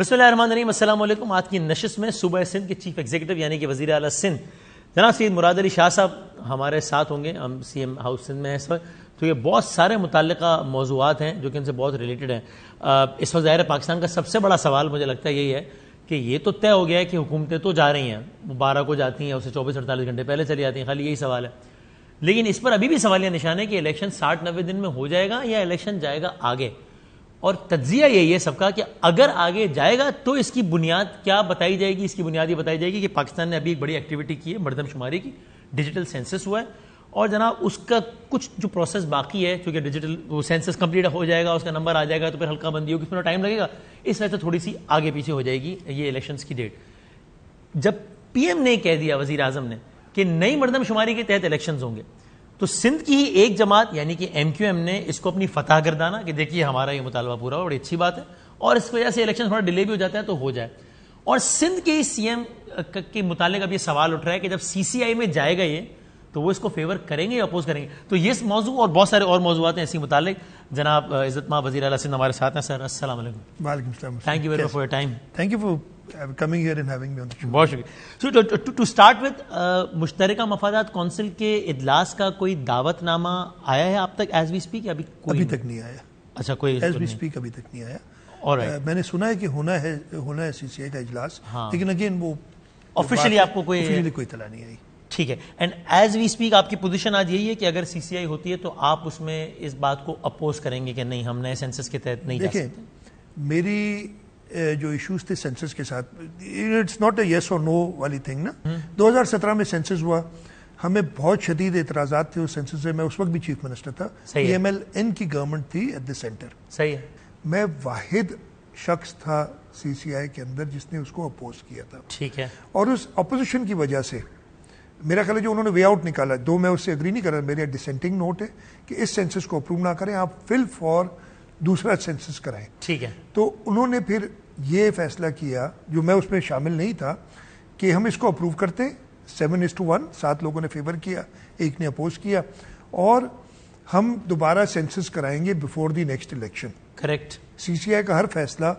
بسم اللہ الرحمن الرحیم. السلام علیکم. آج کی نشست میں صوبہ سندھ کے چیف ایگزیکٹو یعنی کہ وزیر اعلیٰ سندھ جناب سید مراد علی شاہ صاحب ہمارے ساتھ ہوں گے. ہم سی ایم ہاؤس سندھ میں ہیں اس وقت, تو یہ بہت سارے متعلقہ موضوعات ہیں جو کہ ان سے بہت ریلیٹڈ ہیں. اس وقت ظاہر پاکستان کا سب سے بڑا سوال مجھے لگتا ہے یہی ہے کہ یہ تو طے ہو گیا ہے کہ حکومتیں تو جا رہی ہیں, 12 کو جاتی ہیں, اسے 24-48 گھنٹے پہلے چلی جاتی ہیں, خالی یہی سوال ہے. لیکن اس پر ابھی بھی سوالیہ نشان ہے کہ الیکشن 60-90 دن میں ہو جائے گا یا الیکشن جائے گا آگے. اور تجزیہ یہی ہے سب کا کہ اگر آگے جائے گا تو اس کی بنیاد کیا بتائی جائے گی. اس کی بنیاد یہ بتائی جائے گی کہ پاکستان نے ابھی ایک بڑی ایکٹیویٹی کی ہے, مردم شماری کی, ڈیجیٹل سینسس ہوا ہے, اور جناب اس کا کچھ جو پروسیس باقی ہے چونکہ ڈیجیٹل وہ سینسس کمپلیٹ ہو جائے گا, اس کا نمبر آ جائے گا, تو پھر حلقہ بندی ہوگی, اس میں ٹائم لگے گا, اس وجہ سے تھوڑی سی آگے پیچھے ہو جائے گی یہ الیکشنز کی ڈیٹ. جب پی ایم نے کہہ دیا, وزیر اعظم نے, کہ نئی مردم شماری کے تحت الیکشنز ہوں گے, تو سندھ کی ہی ایک جماعت یعنی کہ ایم کیو ایم نے اس کو اپنی فتح گردانا کہ دیکھیے ہمارا یہ مطالبہ پورا ہو, بڑی اچھی بات ہے, اور اس وجہ سے الیکشن تھوڑا ڈیلے بھی ہو جاتا ہے تو ہو جائے. اور سندھ کے سی ایم کے متعلق اب یہ سوال اٹھ رہا ہے کہ جب سی سی آئی میں جائے گا یہ, تو وہ اس کو فیور کریں گے یا اپوز کریں گے. تو یہ موضوع اور بہت سارے اور موضوعات ہیں اسی متعلق. جناب عزت ماں وزیر اعلیٰ سندھ ہمارے ساتھ ہیں. سر السلام علیکم. وعلیکم السلام. Thank you very much for your time. Thank you for coming here and having me on the show. بہت شکریہ. سو ٹو اسٹارٹ وتھ, مشترکہ مفادات کونسل کے اجلاس کا کوئی دعوت نامہ آیا ہے آپ تک ایز وی اسپیک یا ابھی تک نہیں آیا؟ اچھا, کوئی ایز وی اسپیک ابھی تک نہیں آیا. میں نے سنا ہے کہ ہونا ہے سی سی آئی کا اجلاس, لیکن اگین وہ آفیشلی آپ کو کوئی اطلاع نہیں آئی. ٹھیک ہے. اینڈ ایز وی اسپیک آپ کی پوزیشن آج یہی ہے کہ اگر سی سی آئی ہوتی ہے تو آپ اس میں اس بات کو اپوز کریں گے کہ نہیں ہم نئے سینسس کے تحت نہیں جا سکتے؟ دیکھیں, میری جو ایشوز تھے سینسس کے ساتھ, اٹس ناٹ اے یس اور نو والی تھنگ نا. 2017 میں سینسس ہوا, ہمیں بہت شدید اعتراضات تھے اس سینسس سے. میں اس وقت بھی چیف منسٹر تھا, پی ایم ایل این کی گورنمنٹ تھی ایٹ دا سینٹر. صحیح ہے. میں واحد شخص تھا سی سی آئی کے اندر جس نے اس کو اپوز کیا تھا. ٹھیک ہے. اور اس اپوزیشن کی وجہ سے میرا خیال ہے جو انہوں نے وے آؤٹ نکالا, دو میں اس سے اگری نہیں کر رہا, میرے ڈسینٹنگ نوٹ ہے کہ اس سینسس کو اپروو نہ کریں, آپ فل فار دوسرا سینسس کرائیں. ٹھیک ہے. تو انہوں نے پھر یہ فیصلہ کیا, جو میں اس میں شامل نہیں تھا, کہ ہم اس کو اپروو کرتے 7:1, 7 لوگوں نے فیور کیا, 1 نے اپوز کیا, اور ہم دوبارہ سینسس کرائیں گے before the next election. Correct. C C I کا ہر فیصلہ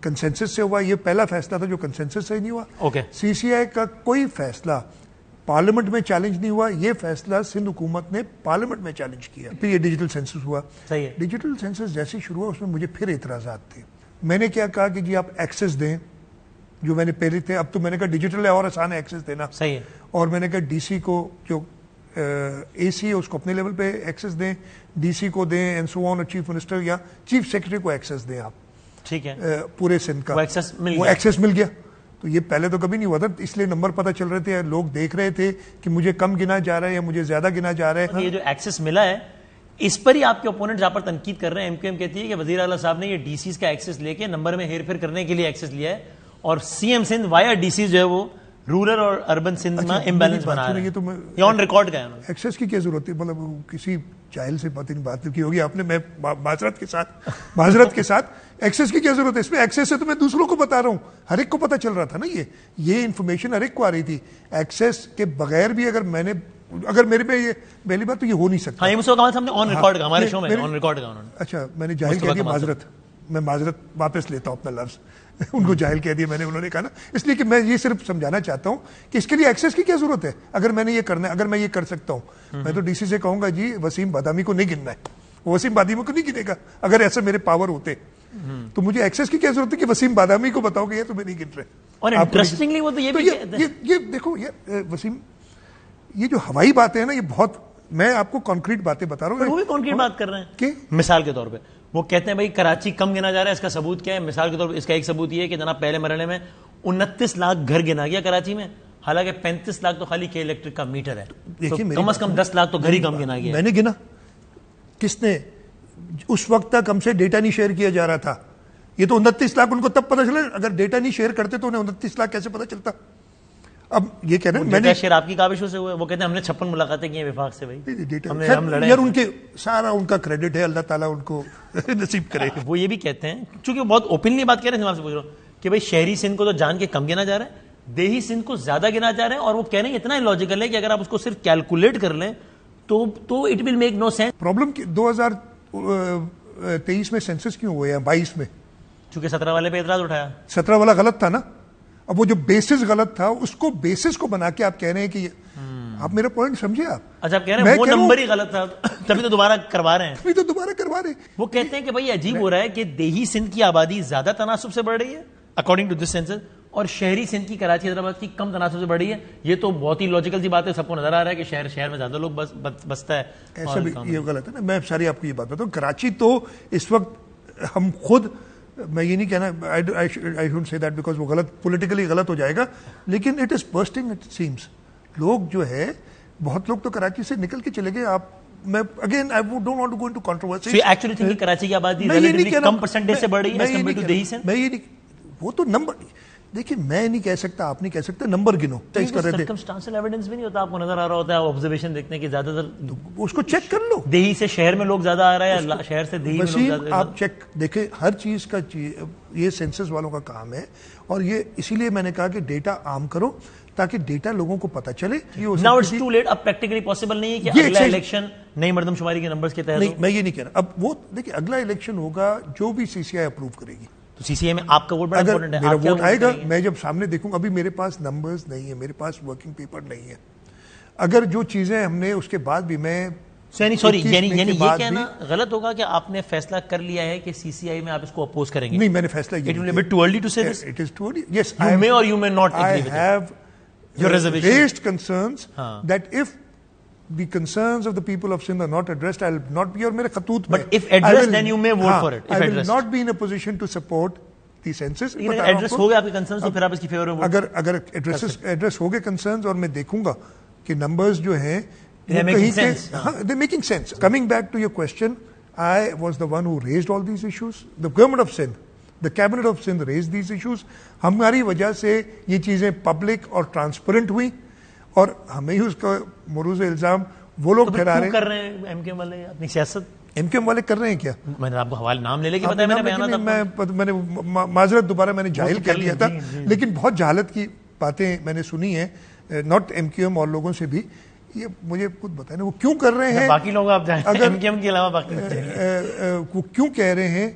کنسنسس سے ہوا, یہ پہلا فیصلہ تھا جو کنسنسس سے ہی نہیں ہوا. اوکے. سی سی آئی کا کوئی فیصلہ پارلیمنٹ میں چیلنج نہیں ہوا, یہ فیصلہ سندھ حکومت نے پارلیمنٹ میں چیلنج کیا. پھر یہ ڈیجیٹل سینسس ہوا. صحیح ہے. ڈیجیٹل سینسس جیسے شروع ہوا اس میں مجھے پھر اعتراضات تھے. میں نے کیا کہا کہ جی آپ ایکسس دیں, جو میں نے پہلے تھے, اب تو میں نے کہا ڈیجیٹل ہے اور آسان ہے ایکسس دینا. صحیح ہے. اور میں نے کہا ڈی سی کو جو اے سی ہے اس کو اپنے لیول پہ ایکسس دیں, ڈی سی کو دیں, اینڈ سو آن, اور چیف منسٹر یا چیف سیکرٹری کو ایکسس دیں آپ. ٹھیک ہے. پورے سندھ کا وہ ایکسس مل گیا. تو یہ پہلے تو کبھی نہیں ہوا تھا, اس لیے نمبر پتہ چل رہے تھے, لوگ دیکھ رہے تھے کہ مجھے کم گنا جا رہا ہے یا مجھے زیادہ گنا جا رہا ہے. یہ جو ایکسس ملا ہے اس پر ہی آپ کے اپوننٹ جہاں پر تنقید کر رہے ہیں, ایم کیو ایم کہتی ہے کہ وزیر اعلیٰ صاحب نے یہ ڈی سیز کا ایکسس لے کے نمبر میں ہیر پھیر کرنے کے لیے ایکسس لیا ہے, اور C M Sindh via D Cs جو ہے وہ رورل اور اربن سندھ میں امبیلنس بنا رہا ہے. یہ آن ریکارڈ کا ہے. ایکسس کی کیا ضرورت ہے, مطلب کسی جاہل سے بات کی ہوگی آپ نے, میں معذرت کے ساتھ ایکسس کی کیا ضرورت ہے, اس میں ایکسس ہے تو میں دوسروں کو بتا رہا ہوں, ہر ایک کو پتا چل رہا تھا نا, یہ انفارمیشن ہر ایک کو آ رہی تھی. ایکسس کے بغیر بھی اگر میرے پہ یہ پہلی بات تو یہ ہو نہیں سکتا. ہاں, مصطفیٰ کمال صاحب نے آن ریکارڈ کا ہمارے شو میں آن ریکارڈ کا انہوں نے. اچھا, میں نے جاہل کہہ دیا, معذرت, میں معذرت واپس لیتا ہوں اپنا لفظ, ان کو جاہل کہہ دیا میں نے, انہوں نے کہا نا, اس لیے کہ میں یہ صرف سمجھانا چاہتا ہوں کہ اس کے لیے ایکسس کی کیا ضرورت ہے. اگر میں نے یہ کرنا ہے, اگر میں یہ کر سکتا ہوں, میں تو ڈی سی سے کہوں گا جی وسیم بادامی کو نہیں گننا ہے, وہ وسیم بادامی کو نہیں گنے گا. اگر ایسے میرے پاور ہوتے تو مجھے ایکسس کی کیا ضرورت ہے کہ وسیم بادامی کو بتاؤ کہ یہ تمہیں نہیں گن رہے. اور انٹرسٹنگلی وہ تو یہ دیکھو, یہ وسیم, یہ جو ہوائی باتیں ہیں نا, یہ بہت, میں آپ کو کانکریٹ باتیں بتا رہا ہوں. وہ بھی کانکریٹ بات کر رہے ہیں کہ مثال کے طور پہ وہ کہتے ہیں بھائی کراچی کم گنا جا رہا ہے, اس کا ثبوت کیا ہے؟ مثال کے طور پر اس کا ایک ثبوت یہ ہے کہ جناب پہلے مرحلے میں 29 لاکھ گھر گنا گیا کراچی میں, حالانکہ 35 لاکھ تو خالی کے الیکٹرک کا میٹر ہے, کم از کم 10 لاکھ تو گھر ہی کم گنا گیا. میں نے گنا, کس نے؟ اس وقت تک ہم سے ڈیٹا نہیں شیئر کیا جا رہا تھا. یہ تو 29 لاکھ ان کو تب پتا چلا, اگر ڈیٹا نہیں شیئر کرتے تو انہیں 29 لاکھ کیسے پتا چلتا. اب یہ کہہ رہے ہیں میں نے شیئر آپ کی کاوشوں سے ہوئے, وہ کہتے ہیں ہم نے 56 ملاقاتیں کی ہیں وفاق سے. بھائی یار ان کے سارا ان کا کریڈٹ ہے, اللہ تعالیٰ ان کو نصیب کرے. وہ یہ بھی کہتے ہیں, چونکہ وہ بہت اوپنلی بات کہہ رہے ہیں, آپ سے پوچھ رہا ہوں کہ بھائی شہری سندھ کو تو جان کے کم گنا جا رہا ہے, دیہی سندھ کو زیادہ گنا جا رہا ہے, اور وہ کہہ رہے ہیں اتنا لاجیکل ہے کہ اگر آپ اس کو صرف کیلکولیٹ کر لیں تو it will make no sense. Problem 2023 میں سینسس کیوں ہوئے ہیں, 22 میں چونکہ 17 والے پہ اعتراض اٹھایا. 17 والا غلط تھا نا. اب وہ جو بیسس غلط تھا اس کو بیسس کو بنا کے آپ کہہ رہے ہیں کہ آپ میرا پوائنٹ سمجھے آپ. اچھا آپ کہہ رہے ہیں وہ نمبر ہی غلط تھا تبھی تو دوبارہ کروا رہے ہیں. وہ کہتے ہیں کہ بھائی عجیب ہو رہا ہے کہ دیہی سندھ کی آبادی زیادہ تناسب سے بڑھ رہی ہے اکارڈنگ ٹو دس سینسس, اور شہری سندھ کی کراچی حیدرآباد کی کم تناسب سے بڑھ رہی ہے. یہ تو بہت ہی لاجیکل سی بات ہے, سب کو نظر آ رہا ہے کہ شہر میں زیادہ لوگ بستا ہے. ایسا بھی یہ غلط ہے نا. میں ساری آپ کو یہ بات بتاؤں, کراچی تو اس وقت ہم خود, میں یہ نہیں کہنا I shouldn't say that because وہ غلط پولیٹیکلی غلط ہو جائے گا, لیکن اٹ از برسٹنگ اٹ سیمس. لوگ جو ہے بہت لوگ تو کراچی سے نکل کے چلے گئے. آپ میں again I don't want to go into controversy. So you actually think کہ کراچی کی آبادی relatively کم پرسنٹیج سے بڑھ رہی ہے as compared to دیہی سندھ؟ میں یہ نہیں, وہ تو نمبر دیکھیں, میں نہیں کہہ سکتا, آپ نہیں کہہ سکتے, نمبر گنو. سرکمسٹانشل ایویڈنس بھی نہیں ہوتا, آپ کو نظر آ رہا ہوتا ہے آبزرویشن دیکھنے کی, زیادہ تر اس کو چیک کر لو. دیہی سے شہر میں لوگ زیادہ آ رہا ہے یا شہر سے دیہی میں لوگ زیادہ. آپ چیک دیکھیں ہر چیز کا, یہ سینسس والوں کا کام ہے, اور یہ اسی لیے میں نے کہا کہ ڈیٹا عام کرو تاکہ ڈیٹا لوگوں کو پتہ چلے. Now it's too late. اب پریکٹیکلی پاسبل نہیں ہے کہ اگلا الیکشن نئی مردم شماری کے نمبرز کے تحت. نہیں, میں یہ نہیں کہہ رہا. اب وہ دیکھیں اگلا الیکشن ہوگا جو بھی سی سی آئی اپروو کرے گی, تو سی سی آئی میں آپ کا ووٹ بڑا امپورٹنٹ ہے. میرا ووٹ آئے گا, میں جب سامنے دیکھوں. ابھی میرے پاس نمبرز نہیں ہے, میرے پاس ورکنگ پیپر نہیں ہے. اگر جو چیزیں ہم نے اس کے بعد بھی میں سوری یعنی یہ کہنا غلط ہوگا کہ آپ نے فیصلہ کر لیا ہے کہ سی سی آئی میں آپ اس کو اپوز کریں گے. نہیں, میں نے فیصلہ یہ It will be a bit too early to say this. It is too early. Yes, you may or you may not agree with it. I have your reservation. Raised concerns that if the concerns of the people of Sindh are not addressed, I'll not be, or mere khatut mein. But if addressed, then you may vote for it. I will not be in a position to support the census. اگر address ہو گئے آپ کے concerns تو پھر آپ اس کی fever میں vote. اگر ایڈریس ہو گئے کنسرنز اور میں دیکھوں گا کہ نمبرز جو ہیں they're making sense. They're making sense. Coming back to your question, I was the one who raised all these issues. The government of Sindh, the cabinet of Sindh raised these issues. ہماری وجہ سے یہ چیزیں public اور transparent ہوئی, اور ہمیں ہی اس کا مروز الزام وہ لوگ ٹھہرا رہے ہیں. کر رہے ہیں ایم کیو ایم والے اپنی سیاست, ایم کیو ایم والے کر رہے ہیں کیا؟ میں نے آپ کو حوالے نام لے لے کے بتایا, میں نے بیانات میں نے معذرت دوبارہ میں نے جاہل کہہ دیا تھا, لیکن بہت جہالت کی باتیں میں نے سنی ہیں, ناٹ ایم کیو ایم اور لوگوں سے بھی. یہ مجھے خود بتائیں وہ کیوں کر رہے ہیں, باقی لوگ آپ جانتے ہیں ایم کیو ایم کے علاوہ باقی وہ کیوں کہہ رہے ہیں.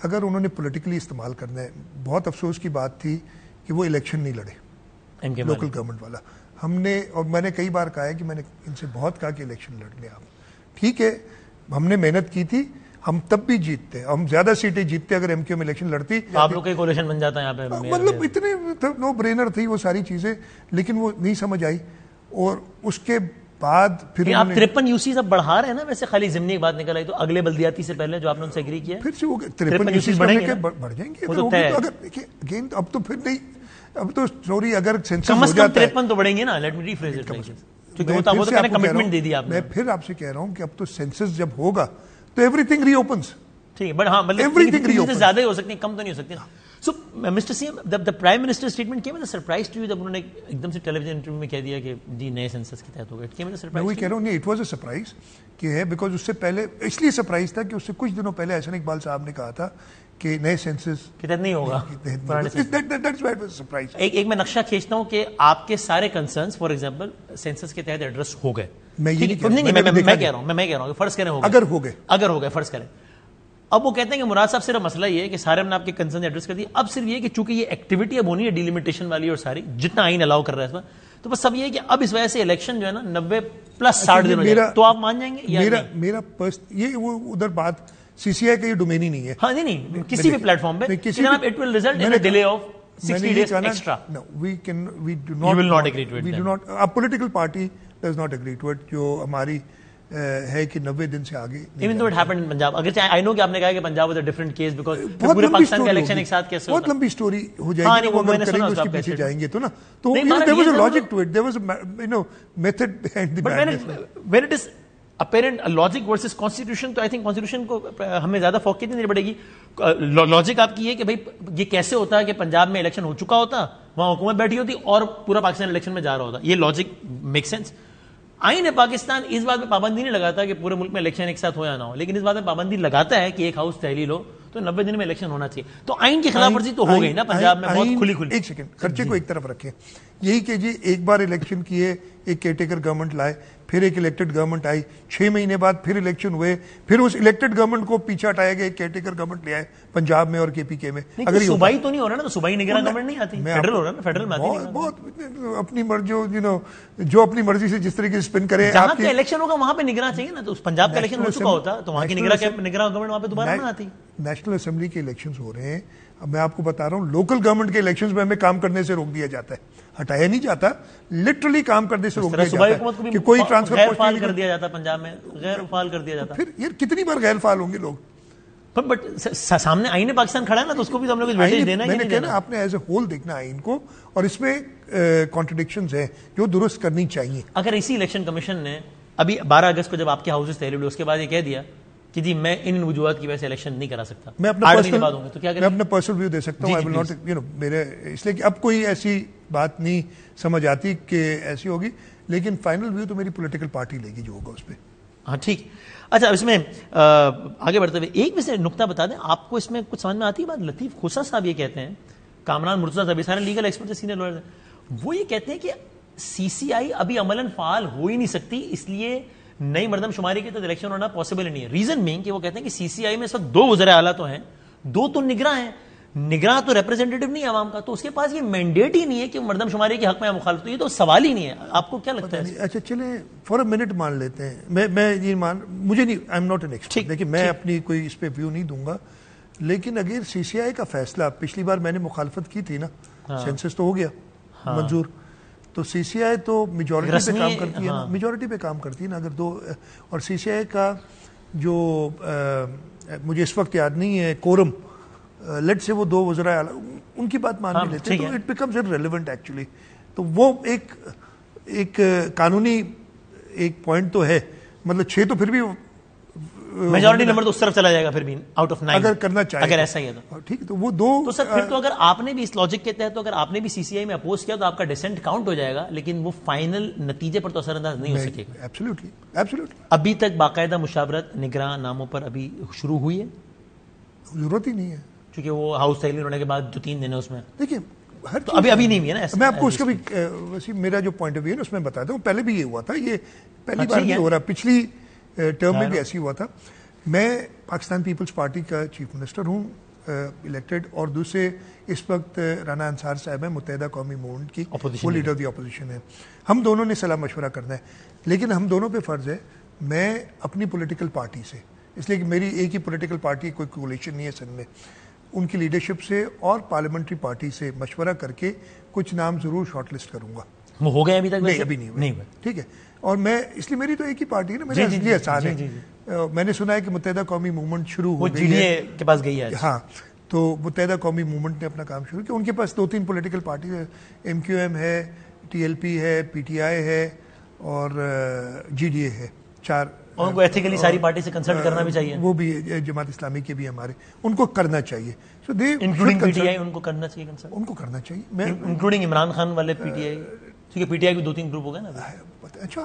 اگر انہوں نے پولیٹیکلی استعمال کرنا ہے, بہت افسوس کی بات تھی کہ وہ الیکشن نہیں لڑے لوکل گورنمنٹ والا. ہم نے, اور میں نے کئی بار کہا ہے کہ میں نے ان سے بہت کہا کہ الیکشن لڑ لیں آپ, ٹھیک ہے ہم نے محنت کی تھی, ہم تب بھی جیتتے, ہم زیادہ سیٹیں جیتتے اگر ایم کیو ایم الیکشن لڑتی. آپ لوگ کا کولیشن بن جاتا ہے یہاں پہ, مطلب اتنے نو برینر تھی وہ ساری چیزیں, لیکن وہ نہیں سمجھ آئی. اور اس کے بعد پھر آپ 53 یوسیز اب بڑھا رہے ہیں نا, ویسے خالی ضمنی ایک بات نکل آئی تو اگلے بلدیاتی سے پہلے جو آپ نے ان سے ایگری کیا پھر سے وہ 53 یوسیز بڑھ جائیں گے. اگر اگین اب تو پھر نہیں, اب تو سوری اگر سینسس ہو جاتا ہے 53 تو بڑھیں گے نا. لیٹ می ریفریز اٹ کیونکہ وہ تو میں نے کمٹمنٹ دے دی آپ نے. میں پھر آپ سے کہہ رہا ہوں کہ اب تو سینسس جب ہوگا تو ایوری تھنگ ری اوپنس. ٹھیک ہے, بٹ ہاں مطلب زیادہ ہی ہو سکتی ہیں, کم تو نہیں ہو سکتی. So, Mr. CM, the Prime Minister's statement came as a surprise to you جب انہوں نے ایک دم سے ٹیلی ویژن انٹرویو میں کہہ دیا کہ جی نئے سینسس کے تحت ہوگا. It came as a surprise. میں وہی کہہ رہا ہوں, نہیں اٹ واز اے سرپرائز کہ ہے, بیکاز اس سے پہلے اس لیے سرپرائز تھا کہ اس سے کچھ دنوں پہلے احسن اقبال صاحب نے کہا تھا کہ نئے سینسس کے تحت نہیں ہوگا. ایک میں نقشہ کھینچتا ہوں کہ آپ کے سارے کنسرنس فار ایگزامپل سینسس کے تحت ایڈریس ہو گئے. میں کہہ رہا ہوں فرض کریں اگر ہو گئے فرض کریں. اب وہ کہتے ہیں کہ مراد صاحب صرف مسئلہ یہ ہے کہ سارے ہم نے آپ کے کنسرن ایڈریس کر دی. اب صرف یہ کہ چونکہ یہ ایکٹیویٹی اب ہونی ہے ڈیلیمیٹیشن والی اور ساری جتنا آئین الاؤ کر رہا ہے اس میں, تو بس سب یہ ہے کہ اب اس وجہ سے الیکشن جو ہے نا 90+60 دن ہو جائے, تو آپ مان جائیں گے. میرا یہ وہ ادھر بات سی سی آئی کا یہ ڈومین ہی نہیں ہے. ہاں نہیں کسی بھی پلیٹ فارم پہ it will result in a delay of 60 days extra. No, we do not agree to it. A political party does not agree to it. جو ہماری ہے کہ 90 دن سے آگے. Even though it happened in Punjab. اگر چاہے I know کہ آپ نے کہا کہ Punjab was a different case because پورے پاکستان کا الیکشن ایک ساتھ کیسے ہوتا ہے. بہت لمبی سٹوری ہو جائے گی, وہ اگر کریں گے اس کے پیچھے جائیں گے تو نا, تو there was a logic to it, there was a method behind the madness. When it is apparent logic versus constitution, تو I think constitution کو ہمیں زیادہ فوقیت نہیں پڑے گی. لاجک آپ کی ہے کہ بھائی یہ کیسے ہوتا ہے کہ پنجاب میں الیکشن ہو چکا ہوتا, وہاں حکومت بیٹھی ہوتی اور پورا پاکستان الیکشن میں جا رہا ہوتا. یہ لاجک میک سینس. آئین پاکستان اس بات میں پابندی نہیں لگاتا کہ پورے ملک میں الیکشن ایک ساتھ ہو یا نہ ہو, لیکن اس بات میں پابندی لگاتا ہے کہ ایک ہاؤس تحلیل ہو تو 90 دن میں الیکشن ہونا چاہیے. تو آئین کی خلاف ورزی تو ہو گئی نا پنجاب میں بہت کھلی کھلی. ایک سیکنڈ خرچے کو ایک طرف رکھیں, یہی کہ جی ایک بار الیکشن کیے, ایک کیئر ٹیکر گورنمنٹ لائے, پھر ایک الیکٹڈ گورنمنٹ آئی, 6 مہینے بعد پھر الیکشن ہوئے, پھر اس الیکٹڈ گورنمنٹ کو پیچھے ہٹایا گیا, ایک کیئر ٹیکر گورنمنٹ لے آئے پنجاب میں اور کے پی کے میں. اگر صوبائی تو نہیں ہو رہا نا, تو صوبائی نگراں گورنمنٹ نہیں آتی, فیڈرل ہو رہا نا, فیڈرل میں آتی. بہت اپنی مرضی جو اپنی مرضی سے جس طریقے سے اسپن کرے. جہاں پہ الیکشن ہوگا وہاں پہ نگراں چاہیے نا, تو پنجاب کا الیکشن ہو چکا ہوتا تو وہاں کی نگراں گورنمنٹ وہاں پہ دوبارہ نہ آتی. نیشنل اسمبلی کے الیکشنز ہو رہے ہیں, اب میں آپ کو بتا رہا ہوں لوکل گورنمنٹ کے الیکشنز میں ہمیں کام کرنے سے روک دیا جاتا ہے, ہٹایا نہیں جاتا, لٹرلی کام کرنے سے روک دیا جاتا ہے کہ کوئی ٹرانسفر غیر فعال کر دیا جاتا, پنجاب میں غیر فعال کر دیا جاتا. پھر یہ کتنی بار غیر فعال ہوں گے لوگ, بٹ سامنے آئین پاکستان کھڑا ہے نا, تو اس کو بھی تو ہم نے کچھ ویٹیج دینا ہے. میں نے کہا نا آپ نے ایز اے ہول دیکھنا آئین کو, اور اس میں کانٹرڈکشنز ہیں جو درست کرنی چاہیے. اگر اسی الیکشن کمیشن نے ابھی 12 اگست کو جب آپ کے ہاؤسز تحلیل ہوئے اس کے بعد یہ کہہ دیا کہ جی میں ان وجوہات کی وجہ سے الیکشن نہیں کرا سکتا, میں اپنا پرسنل ویو دے سکتا ہوں, میرے اس لیے کہ اب کوئی ایسی بات نہیں سمجھ آتی کہ ایسی ہوگی, لیکن فائنل ویو تو میری پولیٹیکل پارٹی لے گی جو ہوگا اس پہ. ہاں ٹھیک. اچھا اس میں آگے بڑھتے ہوئے ایک ویسے نقطہ بتا دیں, آپ کو اس میں کچھ سمجھ میں آتی ہے بات؟ لطیف خوسا صاحب یہ کہتے ہیں, کامران مرتضیٰ صاحب سارے لیگل ایکسپرٹ سینئر لائر, وہ یہ کہتے ہیں کہ سی سی آئی ابھی عملاً فعال ہو ہی نہیں سکتی, اس لیے نئی مردم شماری کے تو الیکشن ہونا پاسبل نہیں ہے. ریزن بینگ کہ وہ کہتے ہیں کہ سی سی آئی میں اس وقت 2 وزراء اعلیٰ تو ہیں, 2 تو نگراں ہیں, نگراں تو ریپرزینٹیٹو نہیں ہے عوام کا, تو اس کے پاس یہ مینڈیٹ ہی نہیں ہے کہ مردم شماری کے حق میں مخالف, تو یہ تو سوال ہی نہیں ہے. آپ کو کیا لگتا ہے؟ اچھا چلیں فور اے منٹ مان لیتے ہیں, میں یہ مجھے نہیں, I am not an expert, لیکن میں اپنی کوئی اس پہ ویو نہیں دوں گا, لیکن اگر سی سی آئی کا فیصلہ, پچھلی بار میں نے مخالفت کی تھی نا, سینسس تو ہو گیا منظور, تو سی سی آئی تو میجورٹی پہ کام کرتی ہے نا, میجورٹی پہ کام کرتی ہے نا. اگر 2 اور سی سی آئی کا جو مجھے اس وقت یاد نہیں ہے کورم, لیٹ سے وہ 2 وزراء ان کی بات مان بھی لیتے ہیں, تو اٹ بیکمز ارریلیونٹ ایکچولی. تو وہ ایک قانونی ایک پوائنٹ تو ہے, مطلب 6 تو پھر بھی میجورٹی نمبر تو اس طرف چلا جائے گا پھر بھی آؤٹ آف 9 اگر کرنا چاہے, اگر ایسا ہی ہے تو ٹھیک ہے. تو وہ 2 تو سر پھر تو اگر آپ نے بھی اس لاجک کے تحت, تو اگر آپ نے بھی سی سی آئی میں اپوز کیا تو آپ کا ڈیسنٹ کاؤنٹ ہو جائے گا, لیکن وہ فائنل نتیجے پر تو اثر انداز نہیں ہو سکے گا. ایبسلیوٹلی. ابھی تک باقاعدہ مشاورت نگراں ناموں پر ابھی شروع ہوئی ہے؟ ضرورت ہی نہیں ہے, چونکہ وہ ہاؤس تحلیل ہونے کے بعد جو 3 دن ہے اس میں دیکھیے ابھی نہیں ہے نا. میں آپ کو اس کا بھی ویسے میرا جو پوائنٹ آف ویو ہے اس میں بتاتا ہوں, پہلے بھی یہ ہوا تھا, یہ پہلی بار نہیں ہو رہا, پچھلی ٹرم میں بھی ایسی ہوا تھا. میں پاکستان پیپلز پارٹی کا چیف منسٹر ہوں الیکٹڈ, اور دوسرے اس وقت رانا انصار صاحب ہیں, متحدہ قومی موومنٹ کی, وہ لیڈر آف دی اپوزیشن ہے. ہم دونوں نے صلاح مشورہ کرنا ہے, لیکن ہم دونوں پہ فرض ہے, میں اپنی پولیٹیکل پارٹی سے, اس لیے کہ میری ایک ہی پولیٹیکل پارٹی, کوئی کولیشن نہیں ہے سندھ میں, ان کی لیڈرشپ سے اور پارلیمنٹری پارٹی سے مشورہ کر کے کچھ نام ضرور شارٹ لسٹ کروں گا. وہ ہو گئے ابھی تک؟ نہیں, ابھی نہیں ہوئے. ٹھیک ہے, اور میں اس لیے میری تو ایک ہی پارٹی ہے نا, میرے اس لیے آسان ہے. میں نے سنا ہے کہ متحدہ قومی موومنٹ شروع ہو گئی ہے, کے پاس گئی ہے. ہاں, تو متحدہ قومی موومنٹ نے اپنا کام شروع کیا. ان کے پاس 2-3 پولیٹیکل پارٹی ہے, ایم کیو ایم ہے, ٹی ایل پی ہے, پی ٹی آئی ہے, اور جی ڈی اے ہے. 4. ان کو ایتھیکلی ساری پارٹی سے کنسلٹ کرنا بھی چاہیے. وہ بھی جماعت اسلامی کے بھی ہمارے, ان کو کرنا چاہیے. سو دے انکلوڈنگ پی ٹی آئی, ان کو کرنا چاہیے کنسلٹ. ان کو کرنا چاہیے, میں انکلوڈنگ عمران خان والے پی ٹی آئی, کیونکہ پی ٹی آئی کے 2-3 گروپ ہو گئے نا. اچھا,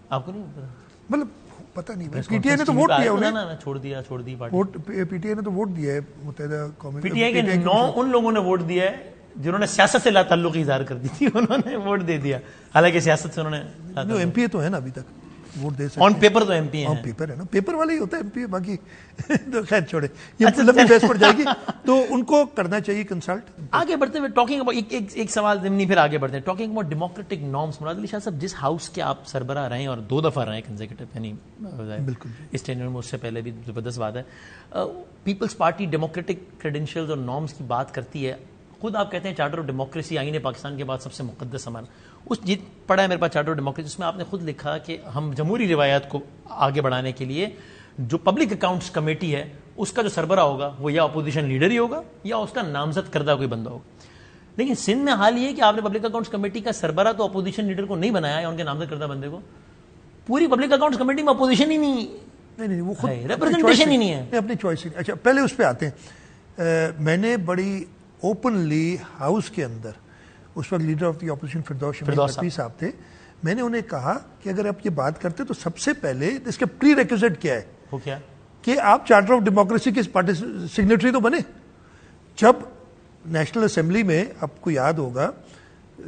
آپ کو نہیں پتا؟ مطلب پتہ نہیں, پی ٹی آئی نے تو ووٹ دیا, انہیں چھوڑ دی ووٹ, پی ٹی آئی نے تو ووٹ دیا ہے متحدہ قومی. پی ٹی آئی کے 9 ان لوگوں نے ووٹ دیا ہے جنہوں نے سیاست سے لا تعلق اظہار کر دی تھی, انہوں نے ووٹ دے دیا, حالانکہ سیاست سے انہوں نے. ایم پی اے تو ہے نا ابھی تک, ووٹ دے سکتے آن پیپر تو ایم پی آن پیپر ہے نا, پیپر والا ہی ہوتا ہے ایم پی اے, باقی تو خیر چھوڑے, یہ لمبی بحث پڑ جائے گی, تو ان کو کرنا چاہیے کنسلٹ. آگے بڑھتے ہوئے ٹاکنگ اباؤٹ ایک سوال ضمنی, پھر آگے بڑھتے ہیں. ٹاکنگ اباؤٹ ڈیموکریٹک نارمس, مراد علی شاہ صاحب جس ہاؤس کے آپ سربراہ رہے ہیں اور 2 دفعہ رہے ہیں کنزیکٹو, یعنی بالکل اس ٹینیور میں, اس سے پہلے بھی زبردست بات ہے. پیپلز پارٹی ڈیموکریٹک کریڈینشیلز اور نارمس کی بات کرتی ہے, خود آپ کہتے ہیں چارٹر آف ڈیموکریسی آئین پاکستان کے بعد سب سے مقدس ہمارا. اس جیت پڑھا ہے میرے پاس چارٹر آف ڈیموکریسی, اس میں آپ نے خود لکھا کہ ہم جمہوری روایات کو آگے بڑھانے کے لیے جو پبلک اکاؤنٹس کمیٹی ہے اس کا جو سربراہ ہوگا وہ یا اپوزیشن لیڈر ہی ہوگا یا اس کا نامزد کردہ کوئی بندہ ہوگا. لیکن سندھ میں حال یہ ہے کہ آپ نے پبلک اکاؤنٹس کمیٹی کا سربراہ تو اپوزیشن لیڈر کو نہیں بنایا یا ان کے نامزد کردہ بندے کو. پوری پبلک اکاؤنٹس کمیٹی میں اپوزیشن ہی نہیں, وہ خود ریپرزنٹیشن ہی نہیں ہے, اپنی چوائس. اچھا پہلے اس پہ آتے ہیں. میں نے بڑی اوپنلی ہاؤس کے اندر, اس وقت leader of the opposition Firdous Shamim صاحب تھے, میں نے انہیں کہا کہ اگر آپ یہ بات کرتے تو سب سے پہلے اس کا پری ریکوزٹ کیا ہے, وہ کیا کہ آپ چارٹر آف ڈیموکریسی کے سگنیٹری تو بنے. جب نیشنل اسمبلی میں آپ کو یاد ہوگا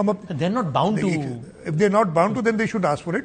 they are not bound to. If they are not bound to, then they should ask for it.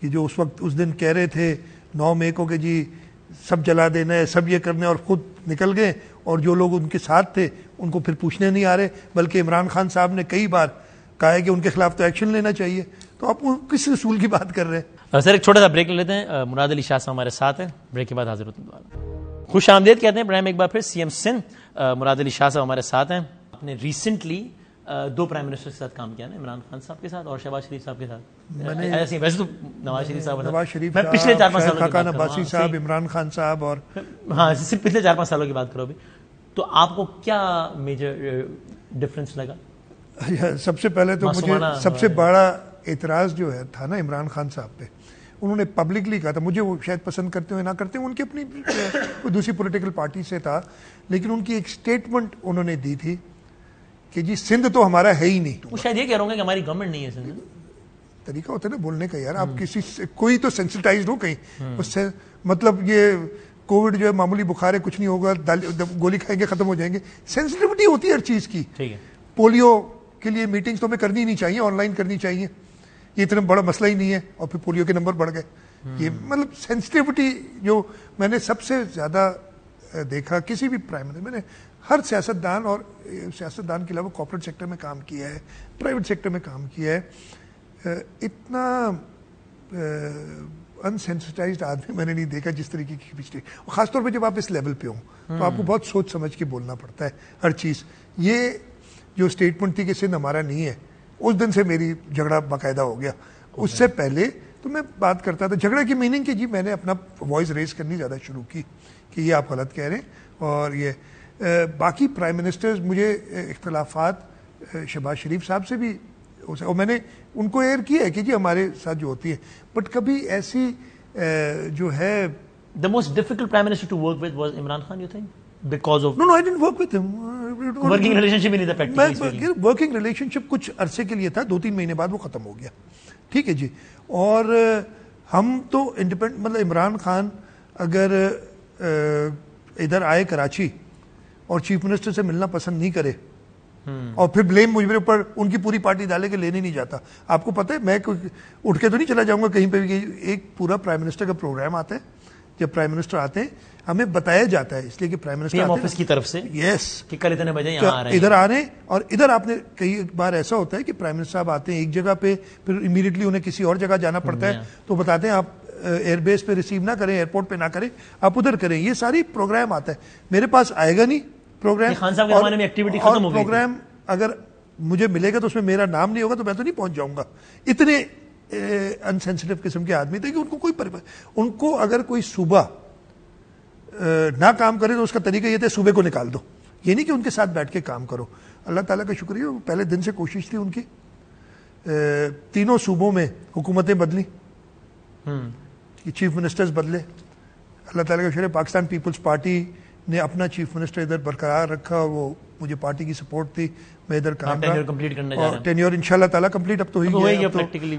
کہ جو اس وقت اس دن کہہ رہے تھے 9 مئی کو کہ جی سب جلا دینا ہے, سب یہ کرنا ہے, اور خود نکل گئے, اور جو لوگ ان کے ساتھ تھے ان کو پھر پوچھنے نہیں آ رہے, بلکہ عمران خان صاحب نے کئی بار کہا ہے کہ ان کے خلاف تو ایکشن لینا چاہیے. تو آپ کس رسول کی بات کر رہے ہیں؟ سر ایک چھوٹا سا بریک لے لیتے ہیں. مراد علی شاہ صاحب ہمارے ساتھ ہیں, بریک کے بعد حاضر ہوتے ہیں. خوش آمدید کہتے ہیں پروگرام ایک بار پھر. سی ایم سندھ مراد علی شاہ صاحب ہمارے ساتھ ہیں. آپ نے ریسنٹلی 2 پرائم منسٹر کے ساتھ کام کیا نا, عمران خان صاحب کے ساتھ اور شہباز شریف صاحب کے ساتھ. ایسے ویسے تو نواز شریف صاحب, نواز شریف میں پچھلے 4-5 سالوں کی خاقان عباسی صاحب, عمران خان صاحب, اور ہاں صرف پچھلے 4-5 سالوں کی بات کرو ابھی. تو آپ کو کیا میجر ڈفرینس لگا؟ سب سے پہلے تو مجھے سب سے بڑا اعتراض جو ہے تھا نا عمران خان صاحب پہ, انہوں نے پبلکلی کہا تھا, مجھے وہ شاید پسند کرتے ہوئے نہ کرتے ہوئے, ان کی اپنی دوسری پولیٹیکل پارٹی سے تھا, لیکن ان کی ایک سٹیٹمنٹ انہوں نے دی تھی کہ جی سندھ تو ہمارا ہے ہی نہیں. وہ شاید یہ کہہ رہا ہوں کہ ہماری گورنمنٹ نہیں ہے سندھ. طریقہ ہوتا ہے نا بولنے کا یار, آپ کسی کوئی تو سینسٹائزڈ ہو کہیں, اس سے مطلب یہ کووڈ جو ہے معمولی بخار ہے, کچھ نہیں ہوگا, گولی کھائیں گے ختم ہو جائیں گے. سینسٹیوٹی ہوتی ہے ہر چیز کی. پولیو کے لیے میٹنگز تو ہمیں کرنی نہیں چاہیے, آن لائن کرنی چاہیے, یہ اتنا بڑا مسئلہ ہی نہیں ہے, اور پھر پولیو کے نمبر بڑھ گئے. یہ مطلب سینسٹیوٹی جو میں نے سب سے زیادہ دیکھا کسی بھی پرائم منسٹر, میں نے ہر سیاستدان اور سیاستدان کے علاوہ کارپوریٹ سیکٹر میں کام کیا ہے, پرائیویٹ سیکٹر میں کام کیا ہے, اتنا انسینسٹائزڈ آدمی میں نے نہیں دیکھا جس طریقے کی پچھلی, خاص طور پہ جب آپ اس لیول پہ ہوں تو آپ کو بہت سوچ سمجھ کے بولنا پڑتا ہے ہر چیز. یہ جو اسٹیٹمنٹ تھی کہ سندھ ہمارا نہیں ہے, اس دن سے میری جھگڑا باقاعدہ ہو گیا. اس سے پہلے تو میں بات کرتا تھا جھگڑا کی میننگ کہ جی میں نے اپنا وائس ریز کرنی زیادہ شروع کی کہ یہ آپ غلط کہہ رہے ہیں. اور یہ باقی پرائم منسٹرز مجھے اختلافات شہباز شریف صاحب سے بھی, اور میں نے ان کو ایئر کیا ہے کہ جی ہمارے ساتھ جو ہوتی ہے, بٹ کبھی ایسی جو ہے. The most difficult prime minister to work with was Imran Khan, you think? Because of No, I didn't work with him. working relationship in the practical working relationship کچھ عرصے کے لیے تھا, 2-3 مہینے بعد وہ ختم ہو گیا. ٹھیک ہے جی. اور ہم تو انڈیپینڈنٹ, مطلب عمران خان اگر ادھر آئے کراچی اور چیف منسٹر سے ملنا پسند نہیں کرے اور پھر بلیم مجھ میرے اوپر ان کی پوری پارٹی ڈالے کے لینے نہیں جاتا. آپ کو پتہ ہے میں اٹھ کے تو نہیں چلا جاؤں گا کہیں پہ بھی. ایک پورا پرائم منسٹر کا پروگرام آتا ہے, جب پرائم منسٹر آتے ہیں ہمیں بتایا جاتا ہے, اس لیے کہ پرائم منسٹر آفس کی طرف سے یس کہ کل اتنے بجے یہاں آ رہے ہیں, ادھر آ رہے ہیں. اور ادھر آپ نے کئی بار ایسا ہوتا ہے کہ پرائم منسٹر صاحب آتے ہیں ایک جگہ پہ, پھر امیڈیٹلی انہیں کسی اور جگہ جانا پڑتا ہے, تو بتاتے ہیں آپ ایئر بیس پہ ریسیو نہ کریں, ایئرپورٹ پہ نہ کریں, آپ ادھر کریں. یہ ساری پروگرام آتا ہے, میرے پاس آئے گا نہیں پروگرام. خان صاحب کے زمانے میں ایکٹیویٹی ختم ہو گئی. پروگرام اگر مجھے ملے گا تو اس میں میرا نام نہیں ہوگا تو میں تو نہیں پہنچ جاؤں گا. اتنے انسینسٹیو قسم کے آدمی تھے کہ ان کو کوئی ان کو اگر کوئی صوبہ نہ کام کرے تو اس کا طریقہ یہ تھا صوبے کو نکال دو, یہ نہیں کہ ان کے ساتھ بیٹھ کے کام کرو. اللہ تعالیٰ کا شکریہ, پہلے دن سے کوشش تھی ان کی. 3 صوبوں میں حکومتیں بدلی, چیف منسٹرز بدلے. اللہ تعالیٰ کا شکریہ پاکستان پیپلز پارٹی نے اپنا چیف منسٹر ادھر برقرار رکھا, وہ مجھے پارٹی کی سپورٹ تھی, میں ادھر کام رہا. ٹینیور ان شاء اللہ تعالیٰ کمپلیٹ اب تو ہی گیا,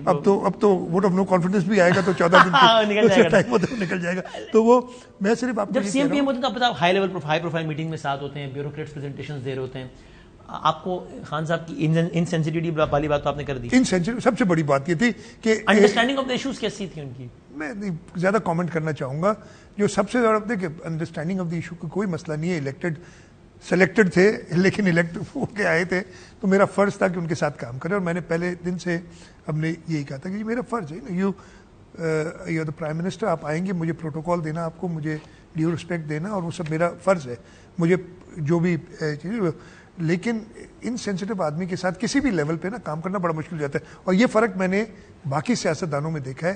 اب تو ووٹ آف نو کانفیڈنس بھی آئے گا تو 14 دن نکل جائے گا. تو وہ میں صرف آپ جب سی ایم پی ایم ہوتے ہیں تو آپ high level high profile meeting میں ساتھ ہوتے ہیں, بیوروکریٹس پریزنٹیشنز دے رہے ہوتے ہیں. آپ کو خان صاحب کی انسینسٹیوٹی والی بات تو آپ نے کر دی. سب سے بڑی بات یہ تھی کہ انڈرسٹینڈنگ آف دی ایشوز کیسی تھی ان کی. میں زیادہ کامنٹ کرنا چاہوں گا. جو سب سے زیادہ کہ انڈرسٹینڈنگ آف دی ایشو کا کوئی مسئلہ نہیں ہے. سلیکٹڈ تھے لیکن الیکٹ ہو کے آئے تھے, تو میرا فرض تھا کہ ان کے ساتھ کام کرے. اور میں نے پہلے دن سے ہم نے یہی کہا تھا کہ یہ میرا فرض ہے, یو دا پرائم منسٹر, آپ آئیں گے, مجھے پروٹوکال دینا, آپ کو مجھے ڈیو رسپیکٹ دینا, اور وہ سب میرا فرض ہے, مجھے جو بھی چیز. لیکن ان سینسٹیو آدمی کے ساتھ کسی بھی لیول پہ نا کام کرنا بڑا مشکل ہو جاتا ہے. اور یہ فرق میں نے باقی سیاستدانوں میں دیکھا ہے,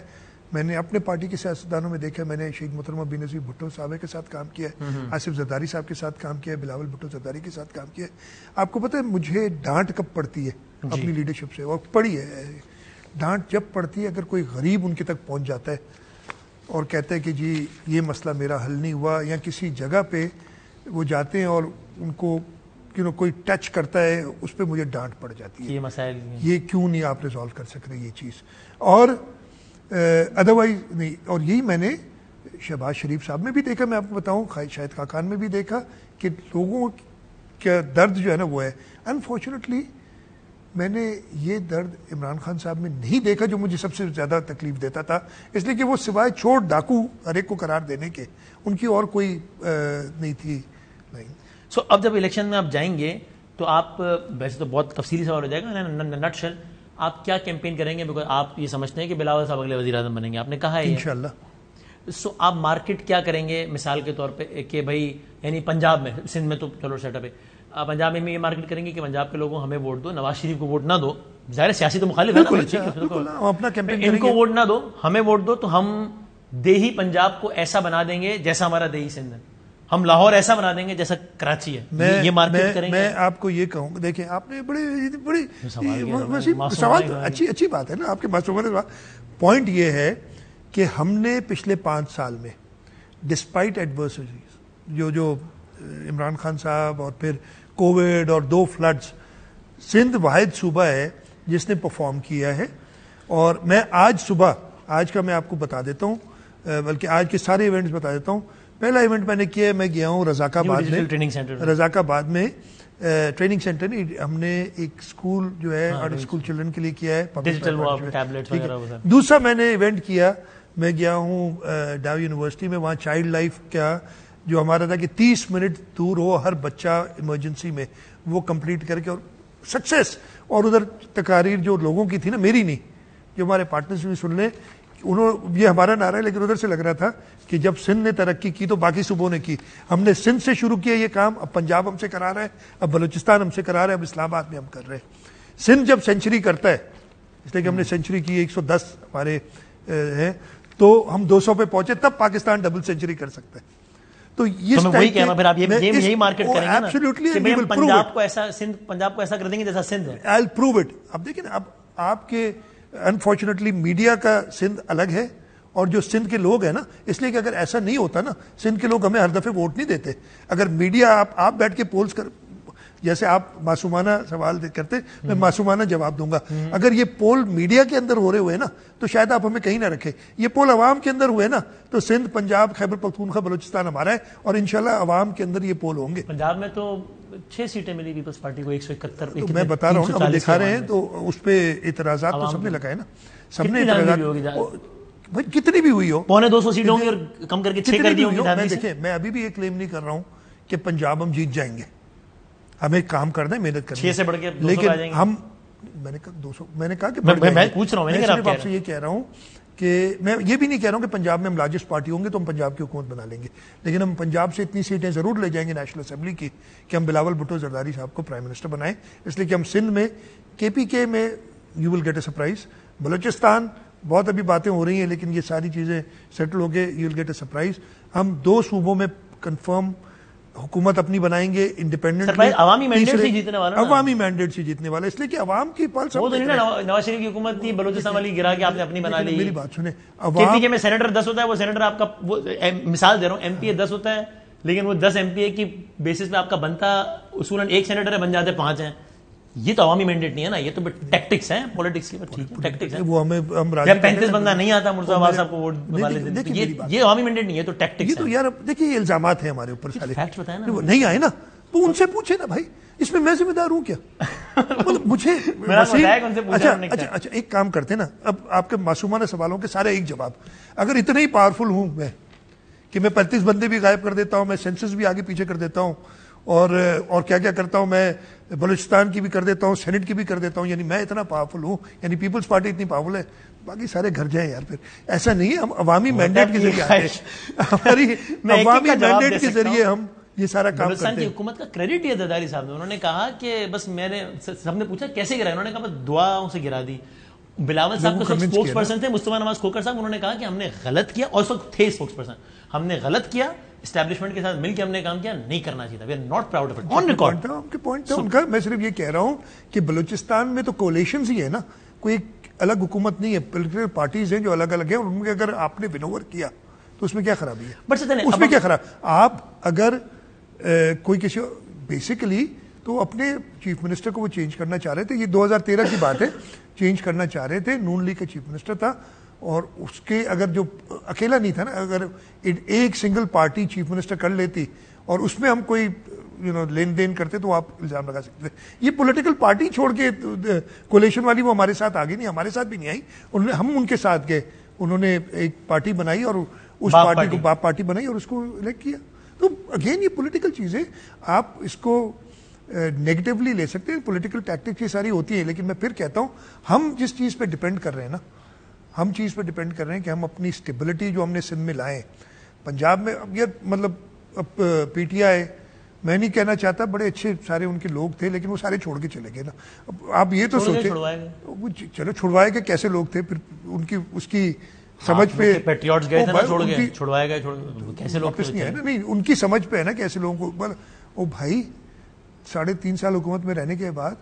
میں نے اپنے پارٹی کے سیاستدانوں میں دیکھا ہے. میں نے شہید محترمہ بینظیر بھٹو صاحب کے ساتھ کام کیا ہے, آصف زرداری صاحب کے ساتھ کام کیا ہے, بلاول بھٹو زرداری کے ساتھ کام کیا ہے. آپ کو پتہ ہے مجھے ڈانٹ کب پڑتی ہے اپنی لیڈرشپ سے, اور پڑی ہے ڈانٹ جب پڑتی ہے اگر کوئی غریب ان کے تک پہنچ جاتا ہے اور کہتا ہے کہ جی یہ مسئلہ میرا حل نہیں ہوا, یا کسی جگہ پہ وہ جاتے ہیں اور ان کو کوئی ٹچ کرتا ہے, اس پہ مجھے ڈانٹ پڑ جاتی ہے. یہ مسائل یہ کیوں نہیں آپ ریزالو کر سک رہے یہ چیز, اور ادروائز نہیں. اور یہی میں نے شہباز شریف صاحب میں بھی دیکھا, میں آپ کو بتاؤں شاہد خاقان میں بھی دیکھا کہ لوگوں کا درد جو ہے نا وہ ہے. انفارچونیٹلی میں نے یہ درد عمران خان صاحب میں نہیں دیکھا جو مجھے سب سے زیادہ تکلیف دیتا تھا، اس لیے کہ وہ سوائے چور ڈاکو ہر ایک کو قرار دینے کے ان کی اور کوئی نہیں تھی لائن. سو اب جب الیکشن میں آپ جائیں گے تو آپ ویسے تو بہت تفصیلی سوال ہو جائے گا، نٹ شل آپ کیا کیمپین کریں گے؟ بیکاز آپ یہ سمجھتے ہیں کہ بلاول صاحب اگلے وزیر اعظم بنیں گے، آپ نے کہا ہے انشاءاللہ. سو آپ مارکیٹ کیا کریں گے مثال کے طور پہ کہ بھائی یعنی پنجاب میں، سندھ میں تو چلو سیٹ اپ ہے، پنجاب میں یہ مارکیٹ کریں گے کہ پنجاب کے لوگوں ہمیں ووٹ دو، نواز شریف کو ووٹ نہ دو، ظاہر سیاسی تو مخالف ہے نا، اپنا کیمپین ان کو ووٹ نہ دو، ہمیں ووٹ دو، تو ہم دیہی پنجاب کو ایسا بنا دیں گے جیسا ہمارا دیہی سندھ ہے، ہم لاہور ایسا بنا دیں گے جیسا کراچی ہے. یہ مارکیٹ کریں گے. میں آپ کو یہ کہوں گا، دیکھیں آپ نے بڑی سوال اچھی بات ہے نا آپ کے پوائنٹ یہ ہے کہ ہم نے پچھلے 5 سال میں ڈسپائٹ ایڈورسٹیز جو عمران خان صاحب اور پھر کووڈ اور 2 فلڈز، سندھ واحد صوبہ ہے جس نے پرفارم کیا ہے. اور میں آج کا میں آپ کو بتا دیتا ہوں، بلکہ آج کے سارے ایونٹس بتا دیتا ہوں. پہلا ایونٹ میں نے کیا ہے، میں گیا ہوں رضاک آباد میں ٹریننگ سینٹر نہیں، ہم نے ایک اسکول جو ہے اور اسکول چلڈرن کے لیے کیا ہے. دوسرا میں نے ایونٹ کیا، میں گیا ہوں ڈاؤ یونیورسٹی میں، وہاں چائلڈ لائف کا جو ہمارا تھا کہ 30 منٹ دور ہو ہر بچہ ایمرجنسی میں، وہ کمپلیٹ کر کے اور سکسیس. اور ادھر تقاریر جو لوگوں کی تھی نا، میری نہیں، جو ہمارے پارٹنرز بھی سن لیں، یہ ہمارا نعرہ ہے، لیکن ادھر سے لگ رہا تھا کہ جب سندھ نے ترقی کی تو باقی صوبوں نے کی. ہم نے سندھ سے شروع کیا یہ کام، اب پنجاب ہم سے کرا رہا ہے، اب بلوچستان ہم سے کرا رہا ہے، اب اسلام آباد میں ہم کر رہے ہیں. سندھ جب سینچری کرتا ہے، اس لیے کہ ہم نے سینچری کی 110 ہمارے ہیں، تو ہم 200 پہ پہنچے، تب پاکستان ڈبل سینچری کر سکتا ہے. تو وہی کہنا پھر آپ یہی مارکیٹ کریں گے نا ایبسلیوٹلی پنجاب کو ایسا کر دیں گے جیسا سندھ ہے. آئی ول پروو اٹ. اب دیکھیں نا، اب آپ کے انفارچونیٹلی میڈیا کا سندھ الگ ہے اور جو سندھ کے لوگ ہیں نا، اس لیے کہ اگر ایسا نہیں ہوتا نا، سندھ کے لوگ ہمیں ہر دفعے ووٹ نہیں دیتے. اگر میڈیا آپ بیٹھ کے پولز جیسے آپ معصومانہ سوال کرتے، میں معصومانہ جواب دوں گا. اگر یہ پول میڈیا کے اندر ہو رہے ہوئے نا تو شاید آپ ہمیں کہیں نہ رکھے. یہ پول عوام کے اندر ہوئے نا تو سندھ، پنجاب، خیبر پختونخوا، بلوچستان ہمارا ہے، اور انشاءاللہ عوام کے اندر یہ پول ہوں گے. پنجاب میں تو 6 سیٹیں ملی پیپلز پارٹی کو، 171. میں بتا رہا ہوں، اب دکھا رہے ہیں تو اس پہ اعتراضات تو سب نے لگائے نا، سب نے اعتراضات کتنی بھی ہوئی ہو، 250 سیٹیں ہوں گی اور کم کر کے 6 کر دی ہوں گی. دیکھیں میں ابھی بھی یہ کلیم نہیں کر رہا ہوں کہ پنجاب ہم جیت جائیں گے، ہمیں کام کرنا ہے، محنت کرنا ہے. 6 سے بڑھ کے 200 لیکن ہم میں نے کہا 200، میں نے کہا کہ میں پوچھ رہا ہوں، میں صرف آپ سے یہ کہہ رہا ہوں کہ میں یہ بھی نہیں کہہ رہا ہوں کہ پنجاب میں ہم لارجسٹ پارٹی ہوں گے تو ہم پنجاب کی حکومت بنا لیں گے، لیکن ہم پنجاب سے اتنی سیٹیں ضرور لے جائیں گے نیشنل اسمبلی کی کہ ہم بلاول بھٹو زرداری صاحب کو پرائم منسٹر بنائیں. اس لیے کہ ہم سندھ میں KPK میں you will get a surprise. Balochistan بہت ابھی باتیں ہو رہی ہیں لیکن یہ ساری چیزیں سیٹل ہو گئے، you will get a surprise. ہم 2 صوبوں میں کنفرم حکومت اپنی بنائیں گے انڈیپینڈنٹ، عوامی مینڈیٹ سے جیتنے والا، عوامی مینڈیٹ سے جیتنے والا. اس لیے کہ عوام کی پلس، وہ تو نہیں نا نواز شریف کی حکومت تھی بلوچستان والی گرا کے آپ نے اپنی بنا لی. میری بات سنیں، KPK میں سینیٹر 10 ہوتا ہے، وہ سینیٹر آپ کا، وہ مثال دے رہا ہوں، MP 10 ہوتا ہے، لیکن وہ 10 MP کی بیسس پہ آپ کا بنتا اصولاً 1 سینیٹر ہے، بن جاتے 5 ہیں. یہ تو عوامی مینڈیٹ نہیں ہے نا، یہ تو ٹیکٹکس ہیں پولیٹکس کی. ٹھیک ہے ٹیکٹکس ہیں، وہ ہمیں 35 بندہ نہیں آتا مرزا آباد صاحب کو ووٹ والے دن، یہ عوامی مینڈیٹ نہیں ہے، تو ٹیکٹکس. یہ تو یار دیکھیے یہ الزامات ہیں ہمارے اوپر سارے، فیکٹس بتائیں نا. نہیں آئے نا تو ان سے پوچھے نا بھائی، اس میں ذمہ دار ہوں کیا؟ مجھے اچھا ایک کام کرتے نا، اب آپ کے معصومانہ سوالوں کے سارے ایک جواب. اگر اتنا ہی پاورفل ہوں میں کہ میں 35 بندے بھی غائب کر دیتا ہوں، میں سینسس بھی آگے پیچھے کر دیتا ہوں، اور کیا کیا کرتا ہوں، میں بلوچستان کی بھی کر دیتا ہوں، سینٹ کی بھی کر دیتا ہوں، یعنی میں اتنا پاورفل ہوں، یعنی پیپلز پارٹی اتنی پاورفل ہے، باقی سارے گھر جائیں یار. پھر ایسا نہیں ہے، ہم عوامی مینڈیٹ کے ذریعے آتے ہیں، ہماری عوامی مینڈیٹ کے ذریعے ہم یہ سارا کام کرتے ہیں. کی حکومت کا کریڈٹ دیا زرداری صاحب نے، انہوں نے کہا کہ بس میں نے، سب نے پوچھا کیسے گرا، انہوں نے کہا بس دعاؤں سے گرا دی. بلاول صاحب کے اسپوکس پرسن تھے مصطفیٰ نواز کھوکر صاحب، انہوں نے کہا کہ ہم نے غلط کیا، اور اس وقت تھے اسپوکس پرسن، ہم نے غلط کیا، اسٹیبلشمنٹ کے ساتھ مل کے ہم نے کام کیا، نہیں کرنا چاہیے تھا. We are not proud of it on record. Point تھا ان کا. میں صرف یہ کہہ رہا ہوں کہ بلوچستان میں تو کولیشنز ہی ہے نا، کوئی الگ حکومت نہیں ہے، پولیٹیکل پارٹیز ہیں جو الگ الگ ہیں، اور ان میں اگر آپ نے ون اوور کیا تو اس میں کیا خرابی ہے؟ اس میں کیا خراب؟ آپ اگر کوئی کسی بیسیکلی تو اپنے چیف منسٹر کو وہ چینج کرنا چاہ رہے تھے، یہ 2013 کی بات ہے، چینج کرنا چاہ رہے تھے، نون لیگ کا چیف منسٹر تھا، اور اس کے اگر جو اکیلا نہیں تھا نا، اگر ایک سنگل پارٹی چیف منسٹر کر لیتی اور اس میں ہم کوئی لین دین کرتے تو آپ الزام لگا سکتے تھے. یہ پولیٹیکل پارٹی چھوڑ کے کولیشن والی وہ ہمارے ساتھ آگے نہیں, ہمارے ساتھ بھی نہیں آئی, ہم ان کے ساتھ گئے, انہوں نے ایک پارٹی بنائی اور اس پارٹی کو باپ پارٹی بنائی اور اس کو الیکٹ کیا. تو اگین یہ پولیٹیکل چیزیں آپ اس کو نیگیٹولی لے سکتے ہیں, پولیٹیکل ٹیکٹکس یہ ساری ہوتی ہیں, لیکن میں پھر کہتا ہوں ہم جس چیز پہ ڈیپینڈ کر رہے ہیں نا, ہم چیز پہ ڈیپینڈ کر رہے ہیں کہ ہم اپنی اسٹیبلٹی جو ہم نے سندھ میں لائے پنجاب میں, اب یہ مطلب پی ٹی آئی میں نہیں کہنا چاہتا, بڑے اچھے سارے ان کے لوگ تھے لیکن وہ سارے چھوڑ کے چلے گئے نا. اب آپ یہ تو سوچیں چلو چھڑوائے گئے کیسے لوگ تھے, پھر ان کی اس کی سمجھ پہ پیٹریوٹس گئے تھے نا, چھوڑ گئے, چھڑوائے گئے, کیسے لوگ واپس نہیں آئے نا. نہیں ان کی سمجھ پہ ہے نا کیسے لوگوں کو. او بھائی 3.5 سال حکومت میں رہنے کے بعد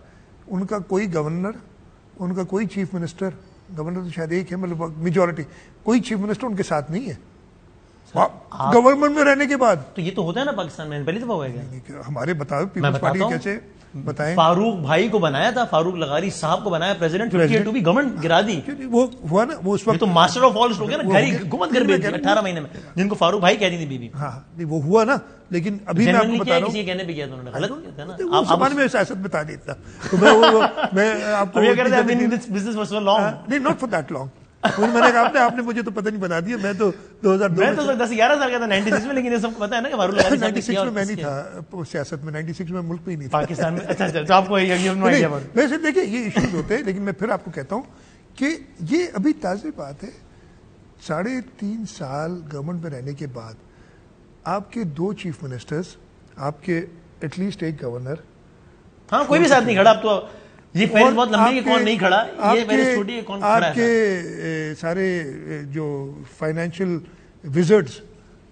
ان کا کوئی گورنر, ان کا کوئی چیف منسٹر, گورنر تو شاید ایک ہے مطلب میجورٹی, کوئی چیف منسٹر ان کے ساتھ نہیں ہے گورنمنٹ میں رہنے کے بعد. تو یہ تو ہوتا ہے نا پاکستان میں, پہلی دفعہ ہوا ہے ہمارے بتاؤ پیپلز پارٹی کیسے بتائیں. فاروق بھائی کو بنایا تھا, فاروق لغاری صاحب کو بنایا پریزیڈنٹ, 52 بھی گورنمنٹ گرا دی. وہ ہوا نا, وہ اس وقت تو ماسٹر آف آل ہو گیا نا, گھر ہی حکومت کر بھیج دی 18 مہینے میں, جن کو فاروق بھائی کہتی تھی بیوی. ہاں وہ ہوا نا, لیکن ابھی میں آپ کو بتا رہا ہوں کسی کہنے پہ کیا تھا انہوں نے, غلط کیا تھا نا. آپ زمانے میں سیاست بتا دیتا تو میں آپ کو نہیں, ناٹ فار دیٹ لانگ. میں نے کہا آپ نے مجھے تو پتہ نہیں بتا دیا, میں تو 2002 میں تو 10-11 سال کا تھا 96 میں, لیکن یہ سب کو پتا ہے نا کہ فاروق لغاری 96 میں میں نہیں تھا سیاست میں, 96 میں ملک میں ہی نہیں تھا پاکستان میں. اچھا تو آپ کو ویسے دیکھیں یہ ایشوز ہوتے ہیں, لیکن میں پھر آپ کو کہتا ہوں کہ یہ ابھی تازہ بات ہے. 3.5 سال گورنمنٹ میں رہنے کے بعد آپ کے 2 چیف منسٹرز, آپ کے ایٹ لیسٹ ایک گورنر, ہاں کوئی بھی ساتھ نہیں کھڑا. اب تو یہ فہرست بہت لمبی ہے, کون نہیں کھڑا, یہ فہرست چھوٹی ہے, کون کھڑا ہے. آپ کے سارے جو فائنینشیل وزرڈز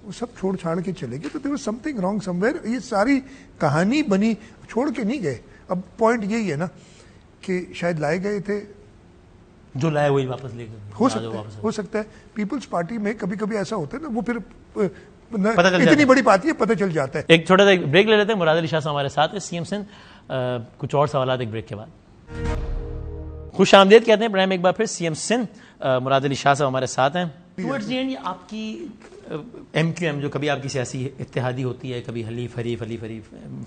وہ سب چھوڑ چھاڑ کے چلے گئے, تو there was some thing wrong some where. یہ ساری کہانی بنی, چھوڑ کے نہیں گئے. اب پوائنٹ یہی ہے نا کہ شاید لائے گئے تھے, جو لائے وہی واپس لے گئے. ہو سکتا ہے پیپلز پارٹی میں کبھی کبھی ایسا ہوتا ہے نا, وہ پھر اتنی بڑی بات ہے پتہ چل جاتا ہے. ایک چھوٹا سا بریک لے لیتے ہیں. مراد علی شاہ صاحب ہمارے ساتھ ہے, سی ایم سندھ. کچھ اور سوالات ایک بریک کے بعد. خوش آمدید کہتے ہیں پروگرام ایک بار پھر. سی ایم سندھ مراد علی شاہ صاحب ہمارے ساتھ ہیں. ٹوورڈز دی اینڈ آپ کی ایم کیو ایم جو کبھی آپ کی سیاسی اتحادی ہوتی ہے, کبھی حلیف حریف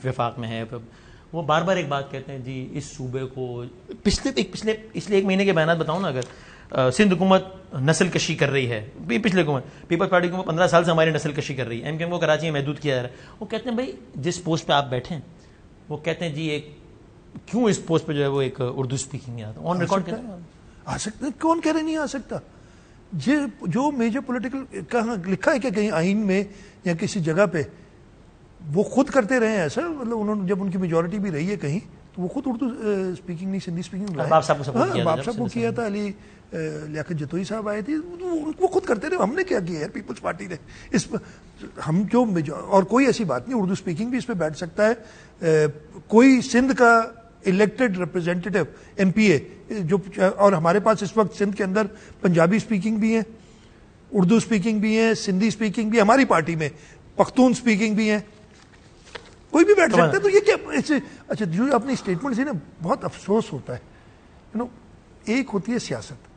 وفاق میں ہے, وہ بار بار ایک بات کہتے ہیں جی اس صوبے کو پچھلے اس لیے 1 مہینے کے بیانات بتاؤں نا, اگر سندھ حکومت نسل کشی کر رہی ہے, پچھلے حکومت پیپلز پارٹی کو 15 سال سے ہماری نسل کشی کر رہی ہے, ایم کیو ایم کو کراچی میں محدود کیا جا رہا ہے. وہ کہتے ہیں بھائی جس پوسٹ پہ آپ بیٹھے ہیں, وہ کہتے ہیں جی ایک کیوں اس پوسٹ پہ جو ہے وہ ایک اردو اسپیکنگ نہیں آتا. آن ریکارڈ آ سکتا ہے, کون کہہ رہے نہیں آ سکتا. جو میجر پولیٹیکل کہاں لکھا ہے کہ کہیں آئین میں یا کسی جگہ پہ وہ خود کرتے رہے ہیں ایسا, مطلب انہوں نے جب ان کی میجورٹی بھی رہی ہے کہیں تو وہ خود اردو اسپیکنگ نہیں, سندھی اسپیکنگ باپ صاحب کو کیا تھا, علی لیاقت جتوئی صاحب آئے تھے, وہ خود کرتے رہے. ہم نے کیا کیا ہے پیپلز پارٹی نے اس ہم جو اور کوئی ایسی بات نہیں, اردو اسپیکنگ بھی اس پہ بیٹھ سکتا ہے. کوئی سندھ کا الیکٹڈ ریپرزینٹیٹو ایم پی اے جو, اور ہمارے پاس اس وقت سندھ کے اندر پنجابی اسپیکنگ بھی ہیں, اردو اسپیکنگ بھی ہیں, سندھی اسپیکنگ بھی ہماری پارٹی میں, پختون اسپیکنگ بھی ہیں, کوئی بھی بیٹھ سکتا ہے. تو یہ کیا اچھا جو اپنی اسٹیٹمنٹ سے نا بہت افسوس ہوتا ہے, ایک ہوتی ہے سیاست,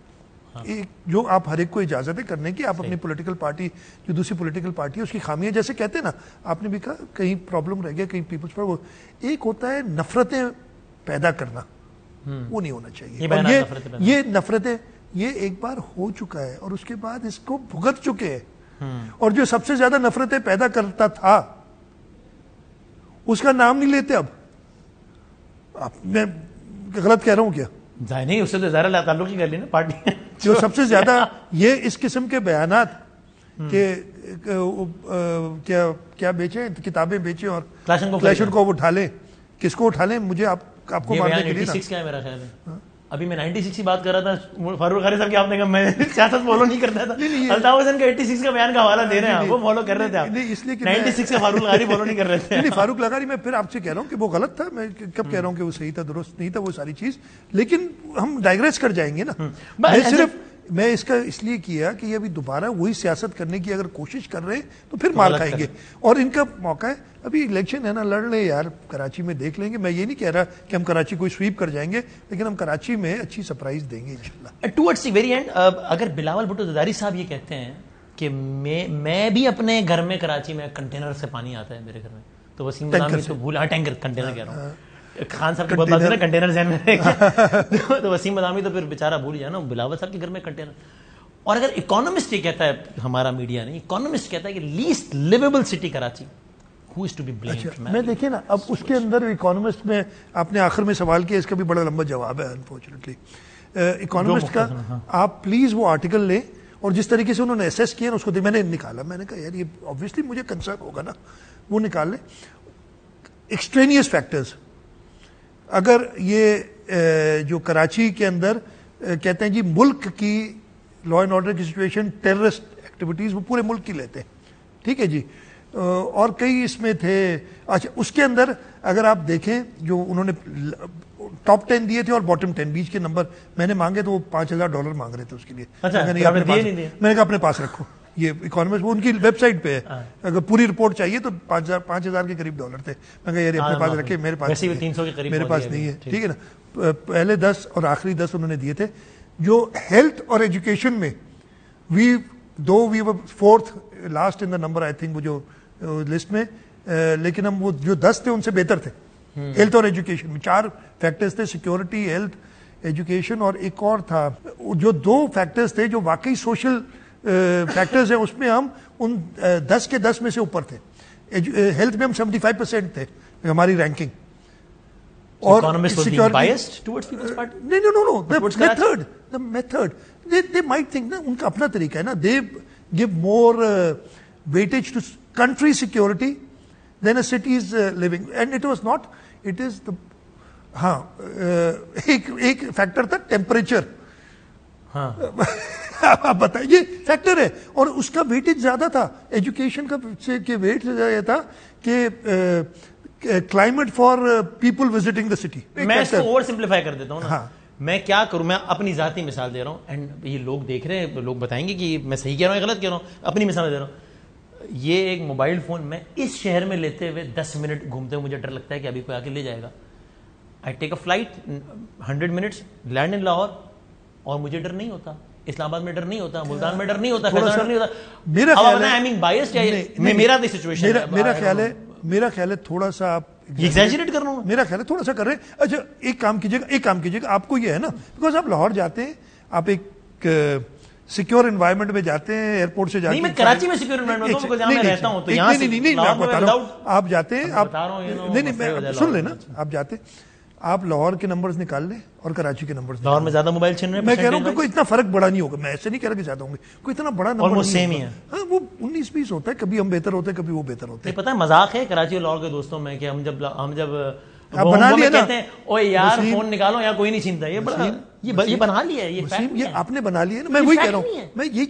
ایک جو آپ ہر ایک کو اجازت ہے کرنے کی, آپ اپنی پولیٹیکل پارٹی جو دوسری پولیٹیکل پارٹی ہے اس کی خامیاں جیسے کہتے ہیں نا, آپ نے بھی کہا کہیں پرابلم رہ گیا کہیں پیپلز پر, ایک ہوتا ہے نفرتیں پیدا کرنا, وہ نہیں ہونا چاہیے. اور یہ نفرتیں یہ ایک بار ہو چکا ہے اور اس کے بعد اس کو بھگت چکے ہیں, اور جو سب سے زیادہ نفرتیں پیدا کرتا تھا اس کا نام نہیں لیتے. اب میں غلط کہہ رہا ہوں کیا؟ نہیں, اس سے تو زیادہ تعلق ہی کر لی نا پارٹی. جو سب سے زیادہ یہ اس قسم کے بیانات کہ کیا بیچیں, کتابیں بیچیں اور کلیشن کو اٹھا لیں, کس کو اٹھا لیں, مجھے آپ کو ماننے کے لیے 96 کا ہے میرا خیال ہے. ابھی میں 96 کی بات کر رہا تھا فاروق لغاری صاحب کی, آپ نے کہا میں سیاست فالو نہیں کرتا تھا. الطاف حسین کا 86 کا بیان کا حوالہ دے رہے ہیں, وہ فالو کر رہے تھے آپ, 96 کا فاروق لغاری فالو نہیں کر رہے تھے. نہیں, فاروق لغاری میں پھر آپ سے کہہ رہا ہوں کہ وہ غلط تھا, میں کب کہہ رہا ہوں کہ وہ صحیح تھا, درست نہیں تھا وہ ساری چیز, لیکن ہم ڈائگریس کر جائیں گے نا. میں اس کا اس لیے کیا کہ یہ ابھی دوبارہ وہی سیاست کرنے کی اگر کوشش کر رہے ہیں تو پھر مار کھائیں گے, اور ان کا موقع ہے. ابھی الیکشن ہے نا, لڑ لیں یار, کراچی میں دیکھ لیں گے. میں یہ نہیں کہہ رہا کہ ہم کراچی کوئی سویپ کر جائیں گے, لیکن ہم کراچی میں اچھی سرپرائز دیں گے انشاءاللہ. ٹوورڈز دی ویری اینڈ اگر بلاول بھٹو زرداری صاحب یہ کہتے ہیں کہ میں بھی اپنے گھر میں کراچی میں کنٹینر سے پانی آتا ہے میرے گھر میں, تو وسیم بادامی تو بھولا, ٹینکر کنٹینر کہہ رہا ہوں, خان صاحب کی بہت بات ہے نا کنٹینر ذہن میں, تو وسیم بادامی تو پھر بیچارہ بھول جائے نا بلاول صاحب کے گھر میں کنٹینر. اور اگر اکانومسٹ یہ کہتا ہے, ہمارا میڈیا نہیں, اکانومسٹ کہتا ہے کہ least liveable city Karachi, who is to be blamed. میں دیکھیں نا اب اس کے اندر اکانومسٹ میں آپ نے آخر میں سوال کیا, اس کا بھی بڑا لمبا جواب ہے انفارچونیٹلی. اکانومسٹ کا آپ پلیز وہ آرٹیکل لیں اور جس طریقے سے انہوں نے ایسیس کیا نا اس کو میں نے نکالا, میں نے کہا یار یہ آبویسلی مجھے کنسرن ہوگا نا, وہ نکال لیں. ایکسٹرینیس فیکٹرز, اگر یہ جو کراچی کے اندر کہتے ہیں جی ملک کی لا اینڈ آرڈر کی سچویشن, ٹیررسٹ ایکٹیویٹیز وہ پورے ملک کی لیتے ہیں, ٹھیک ہے جی, اور کئی اس میں تھے. اچھا اس کے اندر اگر آپ دیکھیں جو انہوں نے ٹاپ 10 دیے تھے اور باٹم 10 بیچ کے نمبر میں نے مانگے تو وہ $5,000 مانگ رہے تھے اس کے لیے. میں نے کہا اپنے پاس رکھو, یہ اکانومسٹ ان کی ویب سائٹ پہ ہے, اگر پوری رپورٹ چاہیے تو 5,000 کے قریب ڈالر تھے. میں کہا یار اپنے پاس رکھے, میرے پاس نہیں ہے, ٹھیک ہے نا. پہلے 10 اور آخری 10 انہوں نے دیے تھے. جو ہیلتھ اور ایجوکیشن میں وی ور 4th last in the number I think وہ جو لسٹ میں, لیکن ہم وہ جو 10 تھے ان سے بہتر تھے. ہیلتھ اور ایجوکیشن میں 4 فیکٹرز تھے, سیکورٹی, ہیلتھ, ایجوکیشن اور ایک اور تھا. جو 2 فیکٹرز تھے جو واقعی سوشل فیکٹرز ہیں اس میں ہم ان 10 کے 10 میں سے اوپر تھے. ہیلتھ میں ہم 75% تھے ہماری رینکنگ. اور they might think نا ان کا اپنا طریقہ ہے نا, they give more weightage to country security than a city's living, and it was not, it is the ہاں ایک فیکٹر تھا ٹیمپریچر. آپ بتائیں یہ فیکٹر ہے اور اس کا ویٹیج زیادہ تھا. ایجوکیشن کا ویٹ یہ تھا کہ climate for people visiting the city. میں اس کو اوور سمپلیفائی کر دیتا ہوں نا, میں کیا کروں, میں اپنی ذاتی مثال دے رہا ہوں, اینڈ یہ لوگ دیکھ رہے ہیں, لوگ بتائیں گے کہ میں صحیح کہہ رہا ہوں یا غلط کہہ رہا ہوں, اپنی مثال دے رہا ہوں. یہ ایک موبائل فون میں اس شہر میں لیتے ہوئے 10 منٹ گھومتے ہوئے مجھے ڈر لگتا ہے کہ ابھی کوئی آ کے لے جائے گا. آئی ٹیک اے فلائٹ 100 minutes, لینڈ ان لاہور, اور مجھے ڈر نہیں ہوتا. اسلام آباد میں ڈر نہیں ہوتا, ملتان میں ڈر نہیں ہوتا, فیصل ڈر نہیں ہوتا. میرا خیال ہے تھوڑا سا آپ ایگزیجریٹ کر رہا ہوں, میرا خیال ہے تھوڑا سا کر رہے ہیں. اچھا ایک کام کیجیے گا, آپ کو یہ ہے نا, بیکاز آپ لاہور جاتے ہیں, آپ ایک سیکیور انوائرمنٹ میں جاتے ہیں, ایئرپورٹ سے جاتے ہیں. میں کراچی میں سیکیور انوائرمنٹ ہوں, جہاں میں رہتا ہوں, تو یہاں سے نہیں میں آپ بتا رہا ہوں, آپ جاتے ہیں, آپ نہیں سن لیں نا, آپ جاتے, آپ لاہور کے نمبرز نکال لیں اور کراچی کے نمبرز. لاہور میں زیادہ موبائل چھین رہے ہیں, میں کہہ رہا ہوں کہ کوئی اتنا فرق بڑا نہیں ہوگا, میں ایسے نہیں کہہ رہا کہ زیادہ ہوں گے, کوئی اتنا بڑا نمبر سیم ہی ہے. ہاں وہ 19-20 ہوتا ہے, کبھی ہم بہتر ہوتے ہیں, کبھی وہ بہتر ہوتے ہیں. پتہ ہے مذاق ہے کراچی اور لاہور کے دوستوں میں کہ ہم جب بنا لیا نا, کہتے ہیں او یار فون نکالو, یا کوئی نہیں چھینتا, یہ بنا لیا ہے, یہ آپ نے بنا لیا نا. میں وہی کہہ رہا ہوں, میں یہ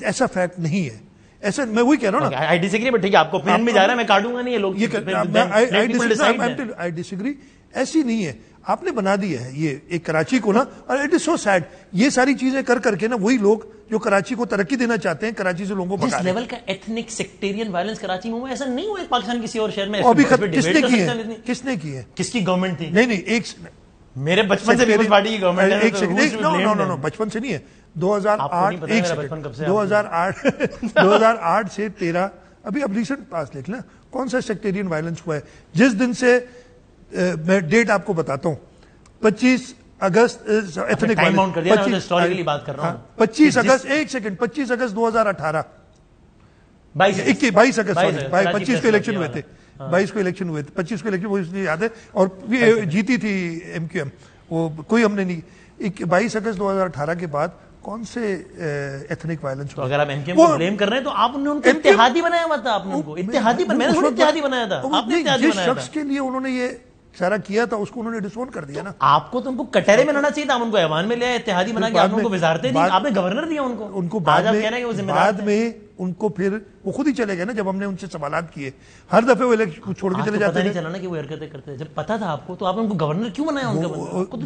ایسا فیکٹ نہیں ہے, ایسا میں وہی کہہ رہا ہوں نا. آئی ڈس ایگری, بٹ ٹھیک ہے آپ کو پلان میں جا رہا ہے, میں کاٹوں گا نہیں یہ لوگ. آئی ڈس ایگری, ایسی نہیں ہے, آپ نے بنا دی ہے یہ ایک کراچی کو نا. اور اٹ از سو سیڈ, یہ ساری چیزیں کر کے نا وہی لوگ جو کراچی کو ترقی دینا چاہتے ہیں, کراچی سے لوگوں کو جس لیول کا ایتھنک سیکٹیرین وائلنس کراچی میں ہوا, ایسا نہیں ہوا پاکستان کسی اور شہر میں. ابھی کس نے کی ہے, کس کی گورنمنٹ تھی؟ نہیں ایک میرے بچپن سے پیپلز پارٹی کی گورنمنٹ ہے. نو بچپن سے نہیں ہے, 2008 سے 13, ابھی اب ریسنٹ پاس دیکھ لیں کون سا سیکٹیرین وائلنس ہوا ہے. جس دن سے میں ڈیٹ آپ کو بتاتا ہوں, 25 اگست, 25 اگست, ایک سیکنڈ, 25 اگست 2018, 22 اگست, 25 کو الیکشن ہوئے تھے, 22 کو الیکشن ہوئے تھے, 25 کو الیکشن وہ اس لیے یاد ہے, اور جیتی تھی ایم کیو ایم, وہ کوئی ہم نے نہیں. 22 اگست 2018 کے بعد کون سے ایتھنک وائلنس ہوا؟ اگر آپ ایم کیو ایم کو بلیم کر رہے ہیں تو آپ نے ان کو اتحادی بنایا ہوا تھا, آپ نے ان کو اتحادی بنایا تھا, آپ نے اتحادی بنایا تھا. شخص کے لیے انہوں نے یہ سارا کیا تھا, اس کو انہوں نے ڈسون کر دیا نا. آپ کو تو ان کو کٹہرے میں لانا چاہیے تھا, آپ ان کو ایوان میں لے آئے, اتحادی بنا کے آپ ان کو وزارتیں دی, آپ نے گورنر دیا ان کو. بعد میں ان کو پھر وہ خود ہی چلے گئے نا, جب ہم نے ان سے سوالات کیے, ہر دفعہ وہ چھوڑ کے چلے جاتے تھے. نہیں چلا نا کہ وہ حرکتیں کرتے, جب پتا تھا آپ کو تو آپ ان کو گورنر کیوں بنایا؟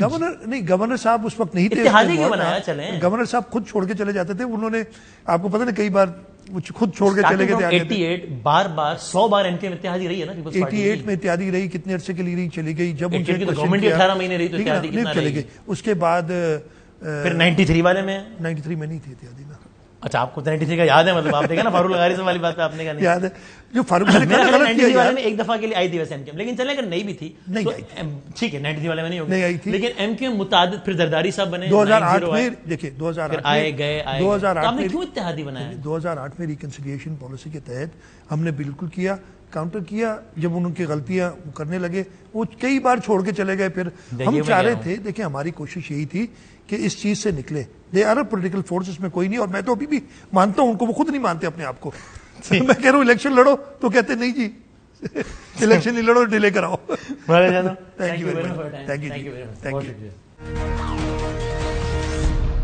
گورنر نہیں, گورنر صاحب اس وقت نہیں تھے, اتحادی کیوں بنایا؟ چلیں گورنر صاحب خود چھوڑ کے چلے جاتے تھے, انہوں نے آپ کو پتا نا کئی بار خود چھوڑ کے چلے گئے تھے. 88 بار 100 بار ایم کیو ایم اتحادی رہی ہے نا, 88 میں اتحادی رہی, کتنے عرصے کے لیے رہی, چلی گئی. جب ان کی گورنمنٹ 18 مہینے رہی تو اتحادی کتنا چلے گئے. اس کے بعد پھر 93 والے میں 93 میں نہیں تھی اتحادی نا, اچھا آپ کو 93 کا یاد ہے, مطلب آپ دیکھا نا فاروق لغاری صاحب والی بات پہ آپ نے کہا نہیں یاد ہے جو فاروق نے میرا کہا 93 والے میں ایک دفعہ کے لیے آئی تھی ویسے ایم کیو, لیکن چلے اگر نہیں بھی تھی نہیں تو آئی تھی. ٹھیک ہے 93 والے میں نہیں نہیں آئی ہوگی, تھی. لیکن ایم کیو متعدد پھر زرداری صاحب بنے 2008 میں, دیکھیے 2008 آئے گئے 2008 آپ نے کیوں اتحادی بنایا؟ 2008 میں ریکنسیلیشن پالیسی کے تحت ہم نے بالکل کیا, کاؤنٹر کیا. جب ان کی غلطیاں کرنے لگے وہ کئی بار چھوڑ کے چلے گئے, پھر ہم چاہ رہے تھے, دیکھیں ہماری کوشش یہی تھی کہ اس چیز سے نکلے. دے آر پولیٹیکل فورس, اس میں کوئی نہیں, اور میں تو ابھی بھی مانتا ہوں ان کو, وہ خود نہیں مانتے اپنے آپ کو. میں کہہ رہا ہوں الیکشن لڑو تو کہتے نہیں جی الیکشن نہیں لڑو, ڈیلے کراؤ. Thank you very much, thank you.